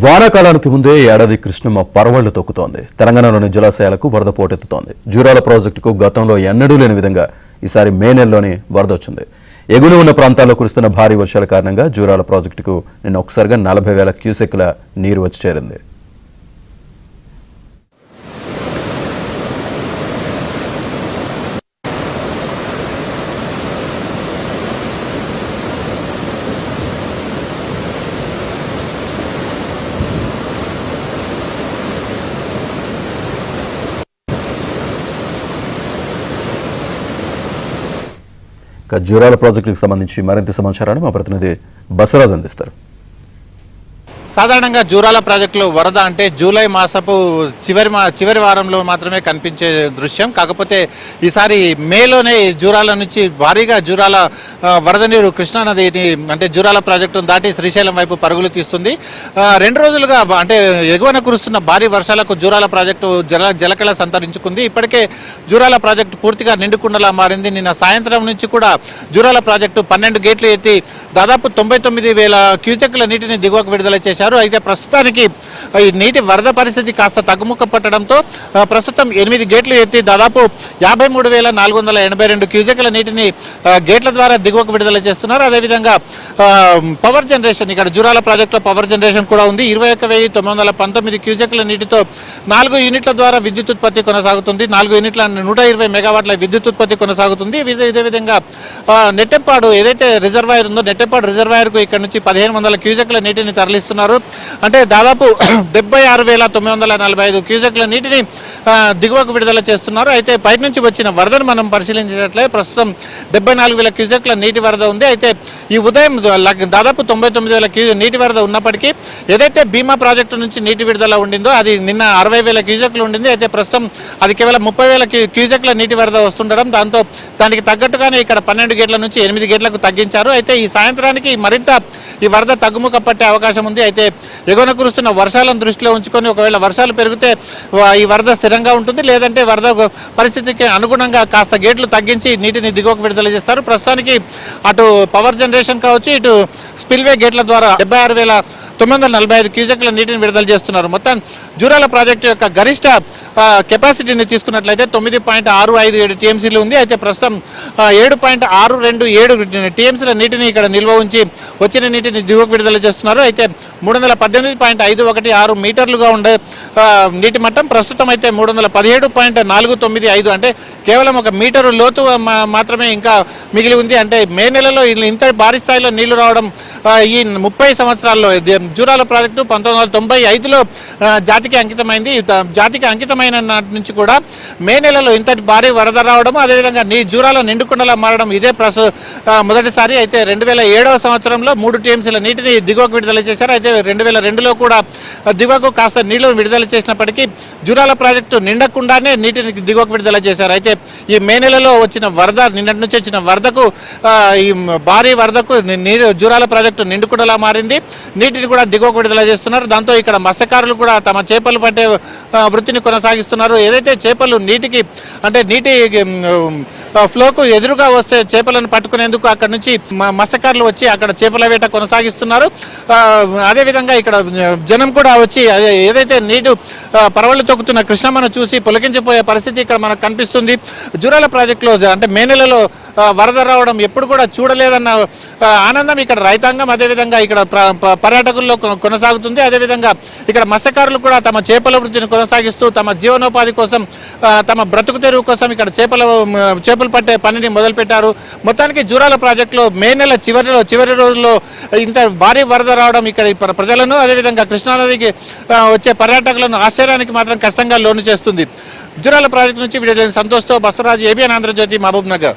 వానాకాలానికి ముందే ఏడాది కృష్ణమ్మ పరవళ్లు తొక్కుతోంది. తెలంగాణలోని జలాశయాలకు వరద పోటెత్తుతోంది. జూరాల ప్రాజెక్టుకు గతంలో ఎన్నడూ లేని విధంగా ఈసారి మే నెలలోనే వరద వచ్చింది. ఎగువ ఉన్న ప్రాంతాల్లో కురుస్తున్న భారీ వర్షాల కారణంగా జూరాల ప్రాజెక్టుకు నిన్న ఒకసారిగా 40,000 క్యూసెక్ల నీరు వచ్చి చేరింది. జూరాల ప్రాజెక్టుకు సంబంధించి మరింత సమాచారాన్ని మా ప్రతినిధి బసవరాజు అందిస్తారు. సాధారణంగా జూరాల ప్రాజెక్టులో వరద అంటే జూలై మాసపు చివరి వారంలో మాత్రమే కనిపించే దృశ్యం. కాకపోతే ఈసారి మేలోనే జూరాల నుంచి భారీగా జూరాల వరద నీరు కృష్ణానదిని అంటే జూరాల ప్రాజెక్టును దాటి శ్రీశైలం వైపు పరుగులు తీస్తుంది. 2 రోజులుగా అంటే ఎగువన కురుస్తున్న భారీ వర్షాలకు జూరాల ప్రాజెక్టు జలకళ సంతరించుకుంది. ఇప్పటికే జూరాల ప్రాజెక్టు పూర్తిగా నిండుకుండలా మారింది. నిన్న సాయంత్రం నుంచి కూడా జూరాల ప్రాజెక్టు 12 గేట్లు ఎత్తి దాదాపు 99,000 క్యూసెక్ల నీటిని దిగువకు విడుదల చేశారు. అయితే ప్రస్తుతానికి ఈ నీటి వరద పరిస్థితి కాస్త తగ్గుముఖ పట్టడంతో ప్రస్తుతం 8 గేట్లు ఎత్తి దాదాపు 53,482 క్యూసెక్ల నీటిని గేట్ల ద్వారా దిగువకు విడుదల చేస్తున్నారు. అదేవిధంగా పవర్ జనరేషన్ ఇక్కడ జూరాల ప్రాజెక్టులో పవర్ జనరేషన్ కూడా ఉంది. 21,919 క్యూసెక్ల నీటితో 4 యూనిట్ల ద్వారా విద్యుత్ ఉత్పత్తి కొనసాగుతుంది. 4 యూనిట్ల 120 మెగావాట్ల విద్యుత్ ఉత్పత్తి కొనసాగుతుంది. ఇదే విధంగా నెట్టెంపాడు ఏదైతే రిజర్వాయర్ ఉందో నెట్టెంపాడు రిజర్వాయర్కు ఇక్కడ నుంచి 1,500 క్యూసెక్ల నీటిని తరలిస్తున్నారు. అంటే దాదాపు 76,945 క్యూసెక్ల నీటిని దిగువకు విడుదల చేస్తున్నారు. అయితే పై నుంచి వచ్చిన వరదను మనం పరిశీలించినట్లయితే ప్రస్తుతం 74,000 క్యూసెక్ల నీటి వరద ఉంది. అయితే ఈ ఉదయం దాదాపు 99,000 నీటి వరద ఉన్నప్పటికీ ఏదైతే భీమా ప్రాజెక్టు నుంచి నీటి విడుదల ఉండిందో అది నిన్న 60,000 క్యూసెక్లు ఉండింది. అయితే ప్రస్తుతం అది కేవలం 30,000 క్యూసెక్ల నీటి వరద వస్తుండడం దానికి తగ్గట్టుగానే ఇక్కడ 12 గేట్ల నుంచి 8 గేట్లకు తగ్గించారు. అయితే ఈ సాయంత్రానికి మరింత ఈ వరద తగ్గుముఖ పట్టే అవకాశం ఉంది. అయితే ఎగువన కురుస్తున్న వర్షాలను దృష్టిలో ఉంచుకొని ఒకవేళ వర్షాలు పెరిగితే ఈ వరద స్థిరంగా ఉంటుంది. లేదంటే వరద పరిస్థితికి అనుగుణంగా కాస్త గేట్లు తగ్గించి నీటిని దిగువకు విడుదల చేస్తారు. ప్రస్తుతానికి అటు పవర్ జనరేషన్ కావచ్చు ఇటు స్పిల్వే గేట్ల ద్వారా 76,945 క్యూసెక్ల నీటిని విడుదల చేస్తున్నారు. మొత్తం జూరాల ప్రాజెక్టు యొక్క గరిష్ట కెపాసిటీని తీసుకున్నట్లయితే 9.657 టీఎంసీలు ఉంది. అయితే ప్రస్తుతం 7.627 టీఎంసీల నీటిని ఇక్కడ నిల్వ ఉంచి వచ్చిన నీటిని దిగువకు విడుదల చేస్తున్నారు. అయితే 318.516 మీటర్లుగా ఉండే నీటి మట్టం ప్రస్తుతం అయితే 317.495 అంటే కేవలం 1 మీటరు లోతు మాత్రమే ఇంకా మిగిలి ఉంది. అంటే మే నెలలో ఇంత భారీ స్థాయిలో నీళ్లు రావడం ఈ 30 సంవత్సరాల్లో జూరాల ప్రాజెక్టు 1995లో జాతికి అంకితమైంది. జాతికి అంకితమైన నాటి నుంచి కూడా మే నెలలో ఇంతటి భారీ వరద రావడం అదేవిధంగా జూరాల నిండుకుండలా మారడం ఇదే మొదటిసారి. అయితే 2007వ సంవత్సరంలో 3 టీఎంసీల నీటిని దిగువకు విడుదల చేశారు. అయితే 2002లో కూడా దిగువకు కాస్త నీళ్లు విడుదల చేసినప్పటికీ జూరాల ప్రాజెక్టు నిండకుండానే నీటిని దిగువకు విడుదల చేశారు. అయితే ఈ మే నెలలో వచ్చిన వరద నిన్నటి నుంచి వచ్చిన వరదకు ఈ భారీ వరదకు జూరాల ప్రాజెక్టు నిండుకుండలా మారింది. నీటిని కూడా దిగువకు విడుదల చేస్తున్నారు. దాంతో ఇక్కడ మత్స్యకారులు కూడా తమ చేపలు పట్టే వృత్తిని కొనసాగిస్తున్నారు. ఏదైతే చేపలు నీటి ఫ్లోకు ఎదురుగా వస్తే చేపలను పట్టుకునేందుకు అక్కడ నుంచి మత్స్యకారులు వచ్చి అక్కడ చేపల వేట కొనసాగిస్తున్నారు. అదేవిధంగా ఇక్కడ జనం కూడా వచ్చి ఏదైతే నీటి పరవళ్లు తొక్కుతున్న కృష్ణమ్మను చూసి పులకించిపోయే పరిస్థితి ఇక్కడ మనకు కనిపిస్తుంది. జూరాల ప్రాజెక్టులో అంటే మే నెలలో వరద రావడం ఎప్పుడు కూడా చూడలేదన్న ఆనందం ఇక్కడ రైతాంగం అదేవిధంగా ఇక్కడ పర్యాటకుల్లో కొనసాగుతుంది. అదేవిధంగా ఇక్కడ మత్స్యకారులు కూడా తమ చేపల వృత్తిని కొనసాగిస్తూ తమ జీవనోపాధి కోసం తమ బ్రతుకు తెరువు కోసం ఇక్కడ చేపలు పట్టే పనిని మొదలుపెట్టారు. మొత్తానికి జూరాల ప్రాజెక్టులో మే నెల చివరి రోజుల్లో ఇంత భారీ వరద రావడం ఇక్కడ ప్రజలను అదేవిధంగా కృష్ణానదికి వచ్చే పర్యాటకులను ఆశ్చర్యానికి మాత్రం కష్టంగా లోను చేస్తుంది. జూరాల ప్రాజెక్టు నుంచి వీడియో సంతోష్తో బసవరాజు, ABN ఆంధ్రజ్యోతి, మహబూబ్ నగర్.